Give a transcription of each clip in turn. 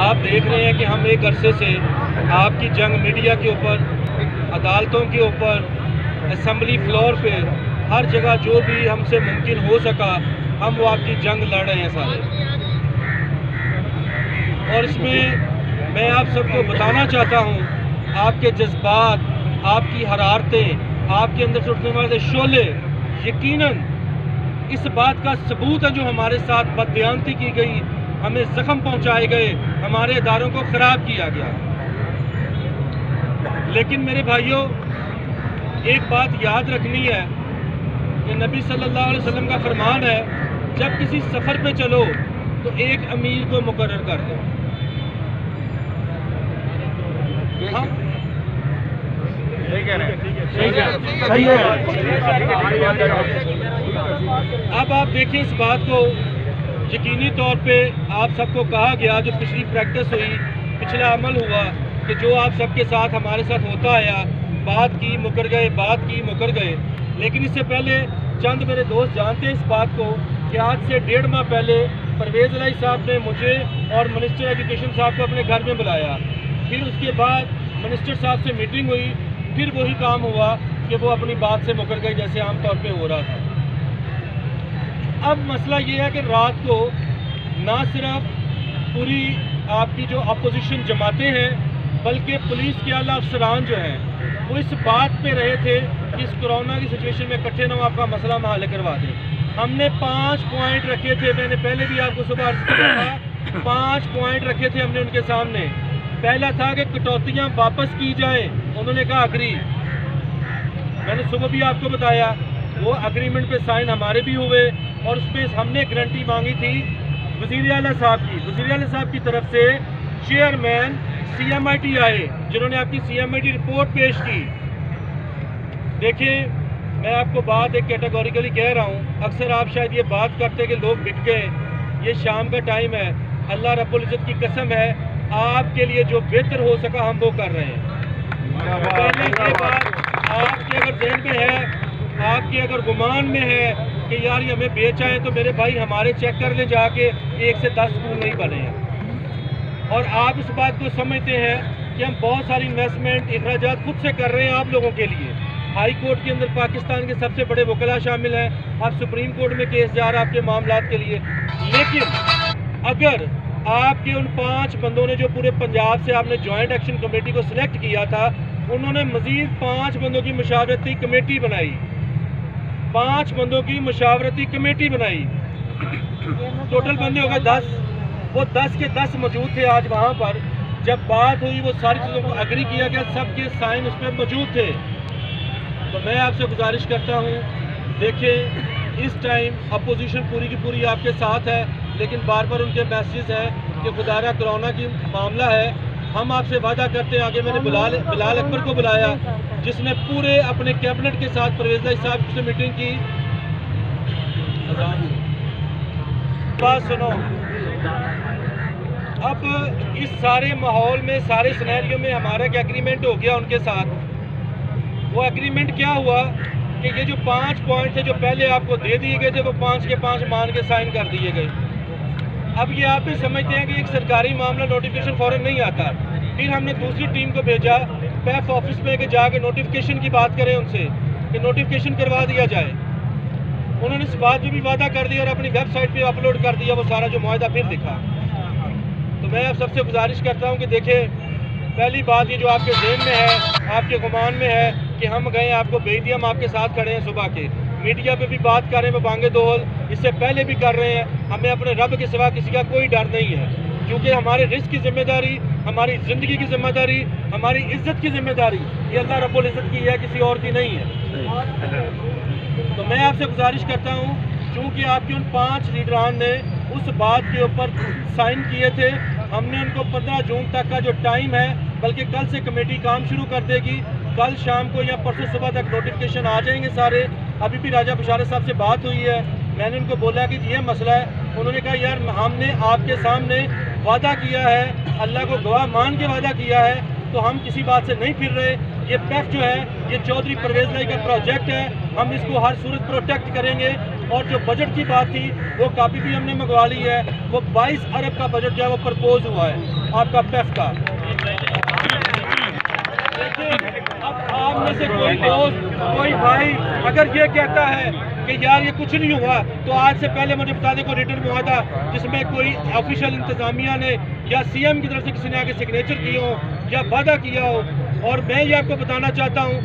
आप देख रहे हैं कि हम एक अरसे से आपकी जंग मीडिया के ऊपर, अदालतों के ऊपर, असम्बली फ्लोर पे, हर जगह जो भी हमसे मुमकिन हो सका हम वो आपकी जंग लड़ रहे हैं सारे। और इसमें मैं आप सबको बताना चाहता हूँ, आपके जज्बात, आपकी हरारतें, आपके अंदर से उठने वाले शोले यकीनन इस बात का सबूत है जो हमारे साथ बदबयानती की गई, हमें जख्म पहुंचाए गए, हमारे इदारों को ख़राब किया गया। लेकिन मेरे भाइयों, एक बात याद रखनी है कि नबी सल्लल्लाहु अलैहि वसल्लम का फरमान है, जब किसी सफ़र पे चलो तो एक अमीर को मुकर्रर कर दो। अब आप देखिए इस बात को, यकीनी तौर पे आप सबको कहा गया, जो पिछली प्रैक्टिस हुई, पिछला अमल हुआ कि जो आप सबके साथ हमारे साथ होता आया, बात की मुकर गए, बात की मुकर गए। लेकिन इससे पहले चंद मेरे दोस्त जानते हैं इस बात को कि आज से 1.5 माह पहले परवेज़ इलाही साहब ने मुझे और मिनिस्टर एजुकेशन साहब को अपने घर में बुलाया। फिर उसके बाद मिनिस्टर साहब से मीटिंग हुई, फिर वही काम हुआ कि वो अपनी बात से मुकर गए जैसे आम तौर पे हो रहा था। अब मसला ये है कि रात को ना सिर्फ पूरी आपकी जो अपोजिशन जमातें हैं, बल्कि पुलिस के आला अफसरान जो हैं वो इस बात पे रहे थे कि इस कोरोना की सिचुएशन में इकट्ठे ना आपका मसला हल करवा दें। हमने 5 पॉइंट रखे थे, मैंने पहले भी आपको सुबह अर्ज किया था, 5 पॉइंट रखे थे हमने उनके सामने। पहला था कि कटौतियाँ वापस की जाएँ, उन्होंने कहा अग्री। मैंने सुबह भी आपको बताया वो एग्रीमेंट पे साइन हमारे भी हुए और उस पर हमने गारंटी मांगी थी वज़ीर आला साहब की। वज़ीर आला साहब की तरफ से चेयरमैन CMIT आए, जिन्होंने आपकी CMIT रिपोर्ट पेश की। देखिए, मैं आपको बात एक कैटेगोरिकली कह रहा हूँ, अक्सर आप शायद ये बात करते कि लोग बिक गए, ये शाम का टाइम है, अल्लाह रब्बुल इज़्ज़त की कसम है, आपके लिए जो बेहतर हो सका हम वो कर रहे हैं। पहले ये बात आपके अगर जहन में है, आपके अगर गुमान में है कि यार ये हमें बेच आए, तो मेरे भाई हमारे चेक कर ले जाके, 1 से 10 स्कूल नहीं बने हैं। और आप इस बात को समझते हैं कि हम बहुत सारी इन्वेस्टमेंट इखराजात खुद से कर रहे हैं आप लोगों के लिए। हाई कोर्ट के अंदर पाकिस्तान के सबसे बड़े वकला शामिल हैं, अब सुप्रीम कोर्ट में केस जा रहा है आपके मामलात के लिए। लेकिन अगर आपके उन 5 बंदों ने जो पूरे पंजाब से आपने जॉइंट एक्शन कमेटी को सिलेक्ट किया था, उन्होंने मज़ीद 5 बंदों की मशावरती कमेटी बनाई, 5 बंदों की मशावरती कमेटी बनाई, टोटल बंदे हो गए 10। वो 10 के 10 मौजूद थे आज वहाँ पर। जब बात हुई वो सारी चीज़ों को एग्री किया गया, सबके साइन उस पर मौजूद थे। तो मैं आपसे गुजारिश करता हूँ, देखिए इस टाइम अपोजिशन पूरी की पूरी आपके साथ है, लेकिन बार बार उनके मैसेज हैं कि खुदारा कोरोना की मामला है। हम आपसे वादा करते हैं, आगे मैंने बिलाल अकबर को बुलाया, जिसने पूरे अपने कैबिनेट के साथ परवेज़ इलाही साहब से मीटिंग की। बात सुनो, अब इस सारे माहौल में, सारे सिनेरियो में हमारा क्या एग्रीमेंट हो गया उनके साथ। वो एग्रीमेंट क्या हुआ कि ये जो 5 पॉइंट थे जो पहले आपको दे दिए गए थे, वो 5 के 5 मान के साइन कर दिए गए। अब ये आप भी समझते हैं कि एक सरकारी मामला नोटिफिकेशन फ़ौरन नहीं आता। फिर हमने दूसरी टीम को भेजा पैफ ऑफिस में कि जाके नोटिफिकेशन की बात करें उनसे कि नोटिफिकेशन करवा दिया जाए। उन्होंने इस बात में भी वादा कर दिया और अपनी वेबसाइट पे अपलोड कर दिया वो सारा जो मुआहदा फिर दिखा। तो मैं आप सबसे गुजारिश करता हूँ कि देखिए, पहली बात ये जो आपके ज़हन में है, आपके गुमान में है कि हम गए आपको भेज दिया, हम आपके साथ खड़े हैं सुबह के, मीडिया पे भी बात कर रहे हैं, वो बांगे दोहल इससे पहले भी कर रहे हैं। हमें अपने रब के सिवा किसी का कोई डर नहीं है, क्योंकि हमारे रिस्क की जिम्मेदारी, हमारी ज़िंदगी की जिम्मेदारी, हमारी इज़्ज़त की जिम्मेदारी ये अल्लाह रब्बुल इज़्ज़त की है, किसी और की नहीं है। तो मैं आपसे गुजारिश करता हूँ, चूँकि आपके उन 5 लीडरान ने उस बात के ऊपर साइन किए थे, हमने उनको 15 जून तक का जो टाइम है, बल्कि कल से कमेटी काम शुरू कर देगी, कल शाम को या परसों सुबह तक नोटिफिकेशन आ जाएंगे सारे। अभी भी राजा बशारत साहब से बात हुई है, मैंने उनको बोला कि ये मसला है। उन्होंने कहा यार हमने आपके सामने वादा किया है, अल्लाह को गवाह मान के वादा किया है, तो हम किसी बात से नहीं फिर रहे। ये पेफ जो है ये चौधरी परवेज लाई का प्रोजेक्ट है, हम इसको हर सूरत प्रोटेक्ट करेंगे। और जो बजट की बात थी वो कापी भी हमने मंगवा ली है, वो 22 अरब का बजट जो है वो प्रपोज हुआ है आपका पेफ का। अब आप में से कोई दोस्त कोई भाई अगर ये कहता है कि यार ये कुछ नहीं हुआ, तो आज से पहले मुझे बता दें कोई रिटर्न मुआहदा जिसमें कोई ऑफिशियल इंतजामिया ने या सीएम की तरफ से किसी ने आके सिग्नेचर किए हो या वादा किया हो। और मैं ये आपको बताना चाहता हूँ,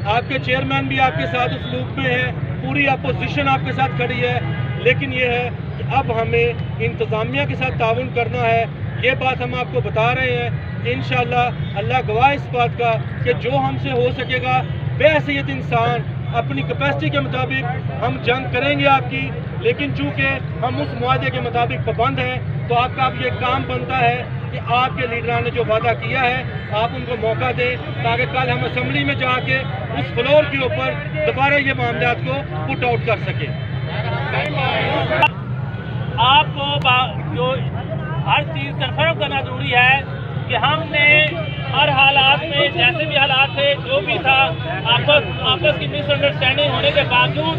आपके चेयरमैन भी आपके साथ उस लूप में है, पूरी अपोजिशन आपके साथ खड़ी है, लेकिन ये है कि अब हमें इंतजामिया के साथ ताउन करना है। ये बात हम आपको बता रहे हैं कि इंशाअल्लाह अल्लाह गवाह इस बात का कि जो हमसे हो सकेगा बेहैसियत इंसान अपनी कैपेसिटी के मुताबिक हम जंग करेंगे आपकी, लेकिन चूँकि हम उस मुआहदे के मुताबिक पाबंद हैं तो आपका अब ये काम बनता है कि आपके लीडरान ने जो वादा किया है आप उनको मौका दें ताकि कल हम असम्बली में जाके उस फ्लोर के ऊपर दोबारा ये मामलात को पुट आउट कर सकें। आपको जो हर चीज़ कन्फर्म करना जरूरी है कि हमने हर हालात में जैसे भी हालात थे जो भी था आपस की मिसअंडरस्टैंडिंग होने के बावजूद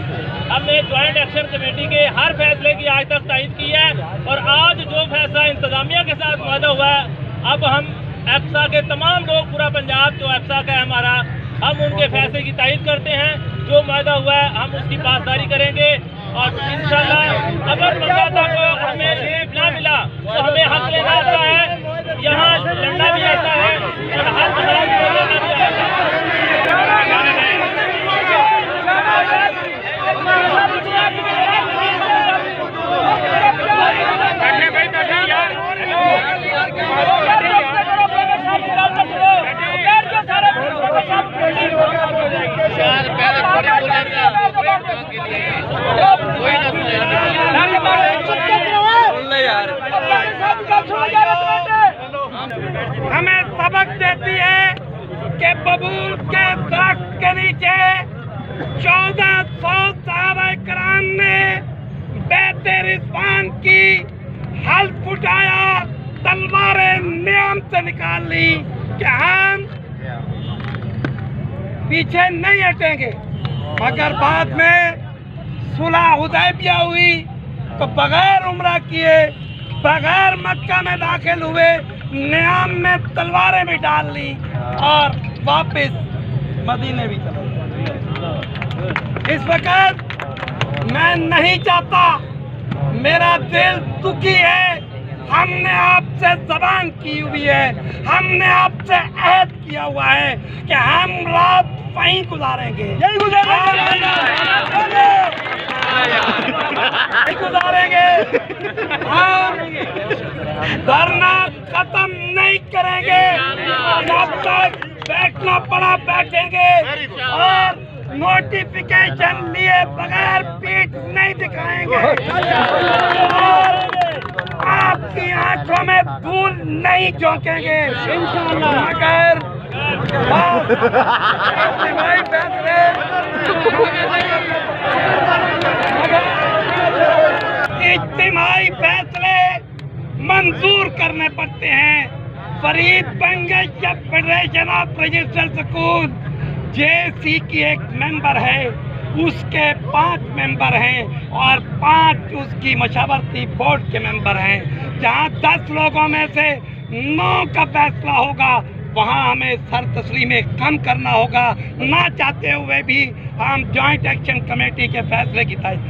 हमने ज्वाइंट एक्शन कमेटी के हर फैसले की आज तक तायद की है। और आज जो फैसला इंतजामिया के साथ मुआहदा हुआ है, अब हम एप्सा के तमाम लोग, पूरा पंजाब जो एप्सा का है हमारा, हम उनके फैसले की तायद करते हैं। जो मुआहदा हुआ है हम उसकी पासदारी करेंगे और इंशाल्लाह अगर मौका को हमें लीव ना मिला तो हमें हक लेना आता है, यहाँ लड़ना भी आता है और हर हालात को लेना भी आता है। हमें सबक देती है कि बबूल के दरख्त के नीचे 1400 सहाबा-ए-किराम ने बैते रिज़वान की हल्फ उठाया, तलवारें नियम से निकाल ली कि हम पीछे नहीं हटेंगे। मगर बाद में सुलह हुदैबिया हुई तो बगैर उम्रा किए, बगैर मक्का में दाखिल हुए, नियाम में तलवारें भी डाल ली और वापस मदीने भी चले। इस वक्त मैं नहीं चाहता, मेरा दिल दुखी है। हमने आपसे ज़बान की हुई है, हमने आपसे अहद किया हुआ है कि हम रात वहीं गुजारेंगे, यही गुजारेंगे। हम धरना खत्म नहीं करेंगे, जब तक बैठना पड़ा बैठेंगे और नोटिफिकेशन लिए बगैर पीठ नहीं दिखाएंगे और आपकी आंखों में धूल नहीं झोंकेंगे इंशाअल्लाह। मगर इज्तिमाई फैसले मंजूर करने पड़ते हैं। फरीद बंगश या federation of registered school JC की एक मेंबर है, उसके 5 मेंबर हैं और 5 उसकी मशावरती बोर्ड के मेंबर हैं। जहां 10 लोगों में से 9 का फैसला होगा वहां हमें सर तस्लीमें कम करना होगा। ना चाहते हुए भी हम जॉइंट एक्शन कमेटी के फैसले की तायद